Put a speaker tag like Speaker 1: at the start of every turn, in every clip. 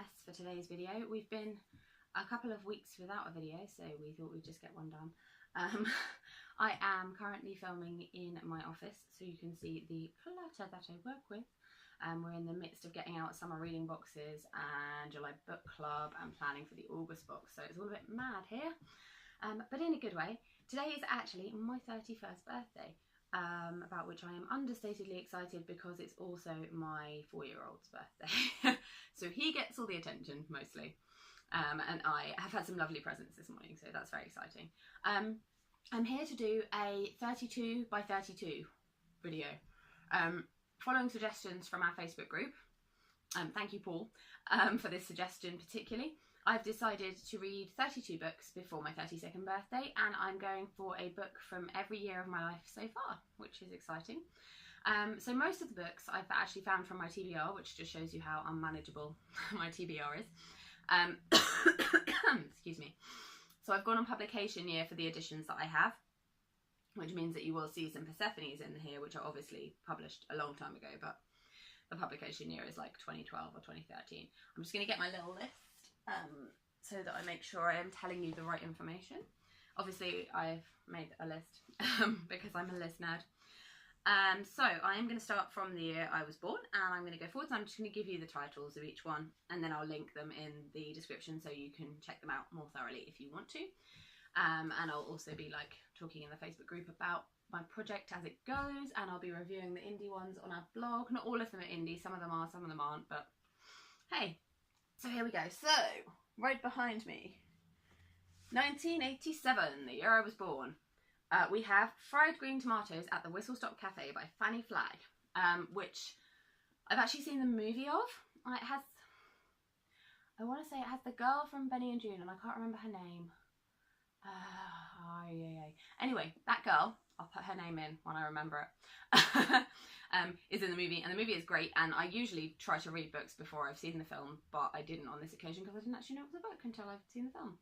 Speaker 1: mess for today's video. We've been a couple of weeks without a video, so we thought we'd just get one done. I am currently filming in my office, so you can see the clutter that I work with. We're in the midst of getting out summer reading boxes and July book club and planning for the August box, so it's all a bit mad here, but in a good way. Today is actually my 31st birthday, about which I am understatedly excited because it's also my 4-year-old's birthday. So he gets all the attention mostly, and I have had some lovely presents this morning, so that's very exciting. I'm here to do a 32 by 32 video, following suggestions from our Facebook group. Thank you, Paul, for this suggestion particularly. I've decided to read 32 books before my 32nd birthday, and I'm going for a book from every year of my life so far, which is exciting. So most of the books I've actually found from my TBR, which just shows you how unmanageable my TBR is. Excuse me. So I've gone on publication year for the editions that I have, which means that you will see some Persephones in here, which are obviously published a long time ago, but the publication year is like 2012 or 2013. I'm just going to get my little list so that I make sure I am telling you the right information. Obviously, I've made a list because I'm a list nerd. So I am going to start from the year I was born, and I'm going to go forwards. I'm just going to give you the titles of each one, and then I'll link them in the description so you can check them out more thoroughly if you want to. And I'll also be like talking in the Facebook group about my project as it goes, and I'll be reviewing the indie ones on our blog. Not all of them are indie, some of them are, some of them aren't, but hey. So here we go. So, right behind me, 1987, the year I was born. We have Fried Green Tomatoes at the Whistle Stop Cafe by Fanny Flagg, which I've actually seen the movie of. It has, I want to say it has the girl from Benny and June, and I can't remember her name. Anyway, that girl, I'll put her name in when I remember it, is in the movie, and the movie is great, and I usually try to read books before I've seen the film, but I didn't on this occasion because I didn't actually know it was a book until I've seen the film.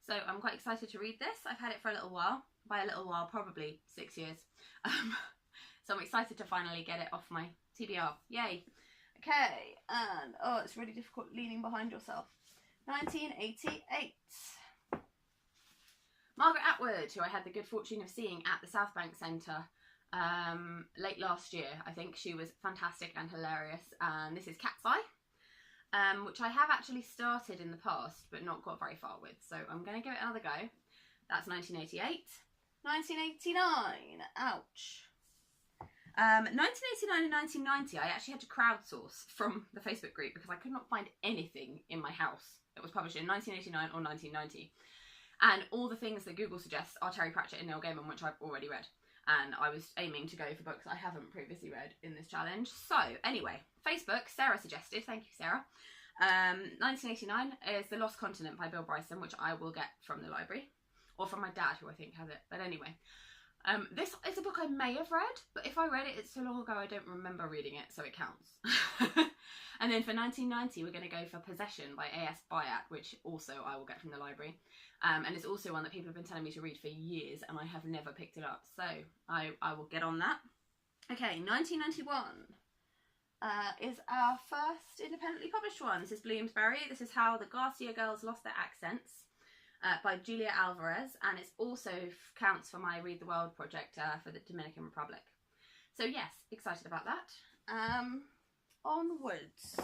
Speaker 1: So I'm quite excited to read this. I've had it for a little while. By a little while, probably 6 years. So I'm excited to finally get it off my TBR. Yay. Okay, and oh, it's really difficult leaning behind yourself. 1988. Margaret Atwood, who I had the good fortune of seeing at the South Bank Centre late last year. I think she was fantastic and hilarious. And this is Cat's Eye, which I have actually started in the past but not got very far with. So I'm going to give it another go. That's 1988. 1989. Ouch. 1989 and 1990 I actually had to crowdsource from the Facebook group because I could not find anything in my house that was published in 1989 or 1990. And all the things that Google suggests are Terry Pratchett and Neil Gaiman, which I've already read. And I was aiming to go for books I haven't previously read in this challenge. So, anyway, Facebook, Sarah suggested, thank you Sarah, 1989 is The Lost Continent by Bill Bryson, which I will get from the library. Or from my dad, who I think has it. But anyway, this is a book I may have read, but if I read it, it's so long ago I don't remember reading it, so it counts. And then for 1990, we're going to go for Possession by A.S. Byatt, which also I will get from the library. And it's also one that people have been telling me to read for years, and I have never picked it up. So I will get on that. Okay, 1991 is our first independently published one. This is Bloomsbury. This is How the Garcia Girls Lost Their Accents by Julia Alvarez, and it also counts for my Read the World project for the Dominican Republic. So yes, excited about that. Onwards.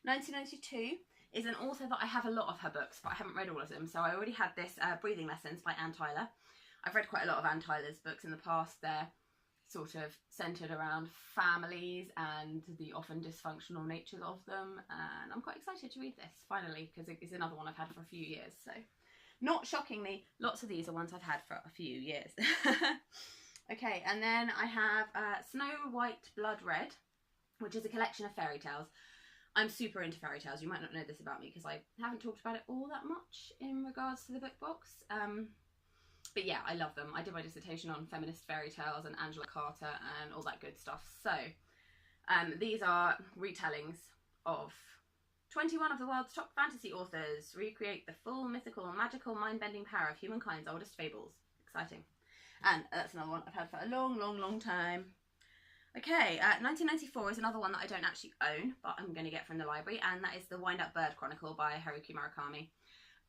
Speaker 1: 1992 is an author that I have a lot of her books, but I haven't read all of them. So I already had this Breathing Lessons by Anne Tyler. I've read quite a lot of Anne Tyler's books in the past. They're sort of centred around families and the often dysfunctional natures of them, and I'm quite excited to read this finally because it's another one I've had for a few years. So not shockingly, lots of these are ones I've had for a few years. Okay, and then I have Snow White Blood Red, which is a collection of fairy tales. I'm super into fairy tales. You might not know this about me because I haven't talked about it all that much in regards to the book box. But yeah, I love them. I did my dissertation on feminist fairy tales and Angela Carter and all that good stuff. So these are retellings of 21 of the world's top fantasy authors recreate the full mythical, magical, mind-bending power of humankind's oldest fables. Exciting. And that's another one I've had for a long, long, long time. Okay, 1994 is another one that I don't actually own, but I'm going to get from the library, and that is The Wind-Up Bird Chronicle by Haruki Murakami.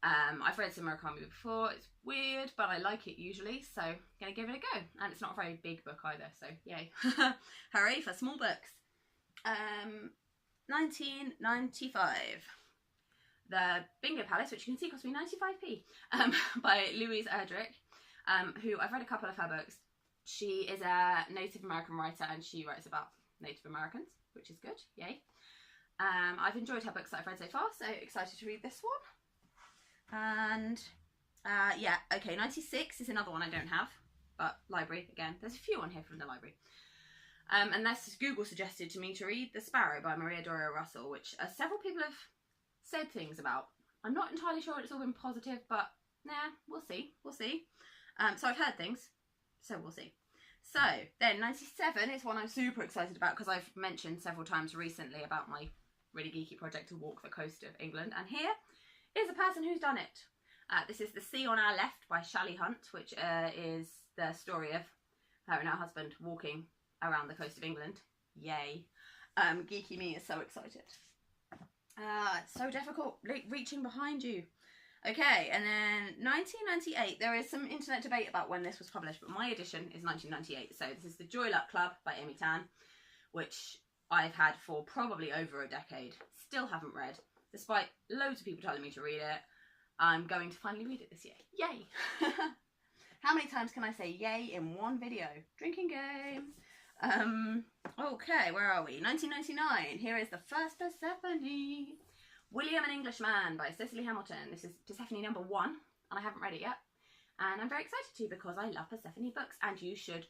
Speaker 1: I've read some Murakami before. It's weird, but I like it usually, so I'm going to give it a go. And it's not a very big book either, so yay. Hooray for small books. 1995. The Bingo Palace, which you can see cost me 95p, by Louise Erdrich, who I've read a couple of her books. She is a Native American writer and she writes about Native Americans, which is good, yay. I've enjoyed her books that I've read so far, so excited to read this one. And yeah, okay, 96 is another one I don't have, but library again. There's a few on here from the library. And this Google suggested to me to read The Sparrow by Maria Doria Russell, which several people have said things about. I'm not entirely sure it's all been positive, but nah, we'll see, we'll see. So I've heard things, so we'll see. So then 97 is one I'm super excited about because I've mentioned several times recently about my really geeky project to walk the coast of England, and here is a person who's done it. This is The Sea on Our Left by Shally Hunt, which is the story of her and her husband walking around the coast of England. Yay. Geeky me is so excited. It's so difficult reaching behind you. Okay, and then 1998, there is some internet debate about when this was published, but my edition is 1998. So this is The Joy Luck Club by Amy Tan, which I've had for probably over a decade. Still haven't read, despite loads of people telling me to read it. I'm going to finally read it this year. Yay! How many times can I say yay in one video? Drinking game. Okay, where are we? 1999. Here is The First Persephone. William, an Englishman by Cicely Hamilton. This is Persephone number 1, and I haven't read it yet. And I'm very excited to because I love Persephone books, and you should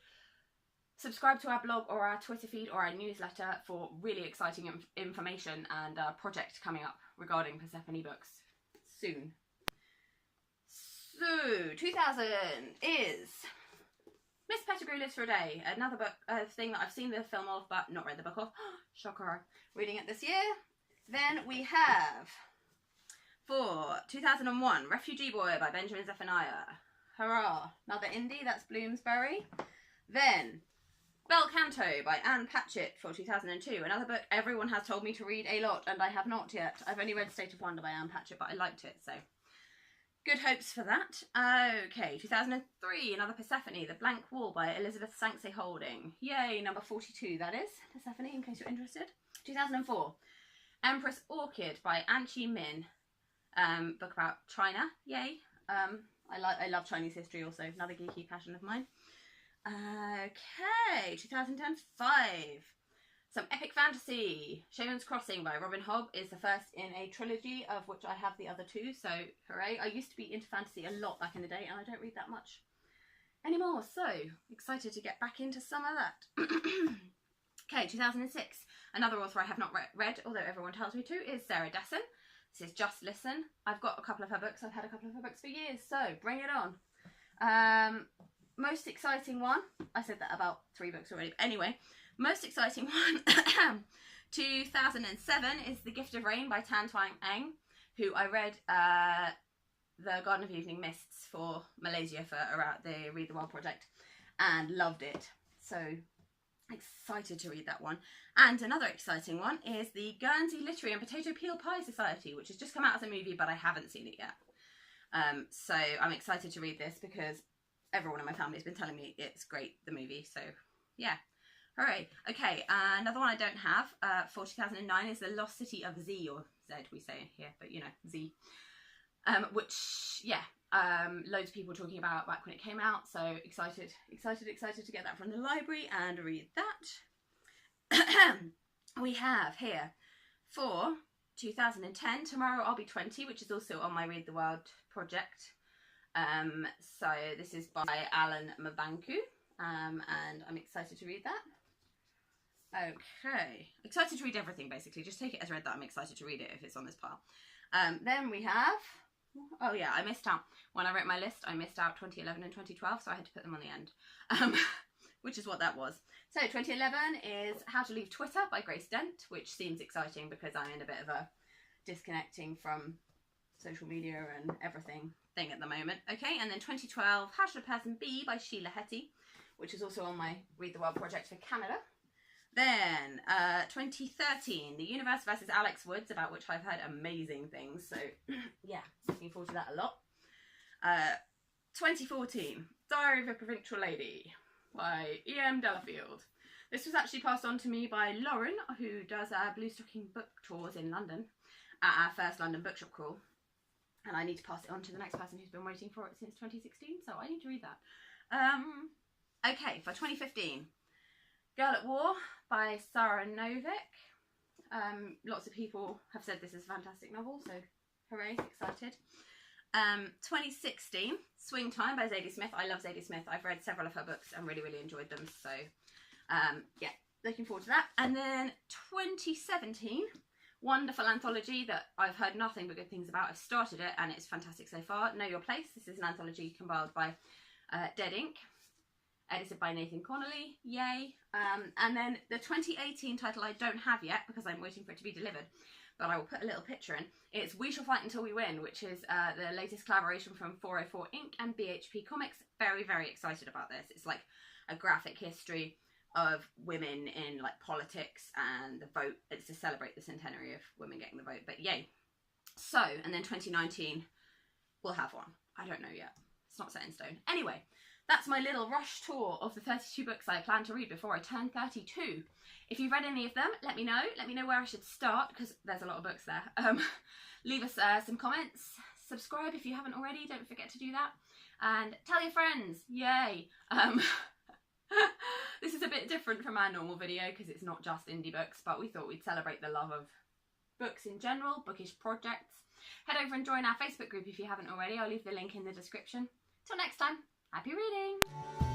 Speaker 1: subscribe to our blog or our Twitter feed or our newsletter for really exciting information and a project coming up regarding Persephone books soon. So, 2000 is Miss Pettigrew Lives for a Day, another book, thing that I've seen the film of but not read the book of. Shocker. Reading it this year. Then we have, for 2001, Refugee Boy by Benjamin Zephaniah. Hurrah. Another indie, that's Bloomsbury. Then, Bel Canto by Anne Patchett for 2002. Another book everyone has told me to read a lot, and I have not yet. I've only read State of Wonder by Anne Patchett, but I liked it, so good hopes for that. Okay, 2003, another Persephone, The Blank Wall by Elizabeth Sanksay Holding. Yay, number 42, that is. Persephone, in case you're interested. 2004. Empress Orchid by Anchi Min, book about China. Yay! I love Chinese history also. Another geeky passion of mine. Okay, 2005. Some epic fantasy. Shaman's Crossing by Robin Hobb is the first in a trilogy of which I have the other 2. So hooray! I used to be into fantasy a lot back in the day, and I don't read that much anymore. So excited to get back into some of that. Okay, 2006. Another author I have not read, although everyone tells me to, is Sarah Dessen. This is Just Listen. I've got a couple of her books. I've had a couple of her books for years, so bring it on. Most exciting one. I said that about 3 books already. But anyway, most exciting one, 2007, is The Gift of Rain by Tan Twang Eng, who I read The Garden of Evening Mists for Malaysia for the Read the World project and loved it. So excited to read that one. And another exciting one is the Guernsey Literary and Potato Peel Pie Society, which has just come out as a movie, but I haven't seen it yet. So I'm excited to read this because everyone in my family has been telling me it's great, the movie. So yeah, hooray. Okay, another one I don't have for 2009 is The Lost City of Z, or Z we say here, but you know, Z. Which, yeah, loads of people talking about back when it came out, so excited to get that from the library and read that. We have here, for 2010, Tomorrow I'll Be 20, which is also on my Read the World project. So this is by Alan Mabanku, and I'm excited to read that. Okay, excited to read everything basically, just take it as read that I'm excited to read it if it's on this pile. Then we have, oh yeah, I missed out. When I wrote my list, I missed out 2011 and 2012, so I had to put them on the end, which is what that was. So 2011 is How to Leave Twitter by Grace Dent, which seems exciting because I'm in a bit of a disconnecting from social media and everything thing at the moment. Okay, and then 2012, How Should a Person Be by Sheila Hetty, which is also on my Read the World project for Canada. Then 2013, The Universe versus Alex Woods, about which I've heard amazing things. So yeah, looking forward to that a lot. 2014, Diary of a Provincial Lady by E.M. Delafield. This was actually passed on to me by Lauren, who does Blue Stocking book tours in London at our first London bookshop crawl. And I need to pass it on to the next person who's been waiting for it since 2016, so I need to read that. Okay, for 2015, Girl at War by Sarah Novick. Lots of people have said this is a fantastic novel, so hooray, excited. 2016, Swing Time by Zadie Smith. I love Zadie Smith. I've read several of her books and really, really enjoyed them. So, yeah, looking forward to that. And then 2017, wonderful anthology that I've heard nothing but good things about. I've started it and it's fantastic so far. Know Your Place. This is an anthology compiled by Dead Ink, edited by Nathan Connolly. Yay. And then the 2018 title I don't have yet because I'm waiting for it to be delivered, but I will put a little picture in. It's We Shall Fight Until We Win, which is the latest collaboration from 404 Inc. and BHP Comics. Very, very excited about this. It's like a graphic history of women in like politics and the vote. It's to celebrate the centenary of women getting the vote, but yay. So, and then 2019, we'll have one. I don't know yet. It's not set in stone. Anyway, that's my little rush tour of the 32 books I plan to read before I turn 32. If you've read any of them, let me know. Let me know where I should start, because there's a lot of books there. Leave us some comments. Subscribe if you haven't already. Don't forget to do that. And tell your friends. Yay. This is a bit different from our normal video because it's not just indie books, but we thought we'd celebrate the love of books in general, bookish projects. Head over and join our Facebook group if you haven't already. I'll leave the link in the description. Till next time, happy reading!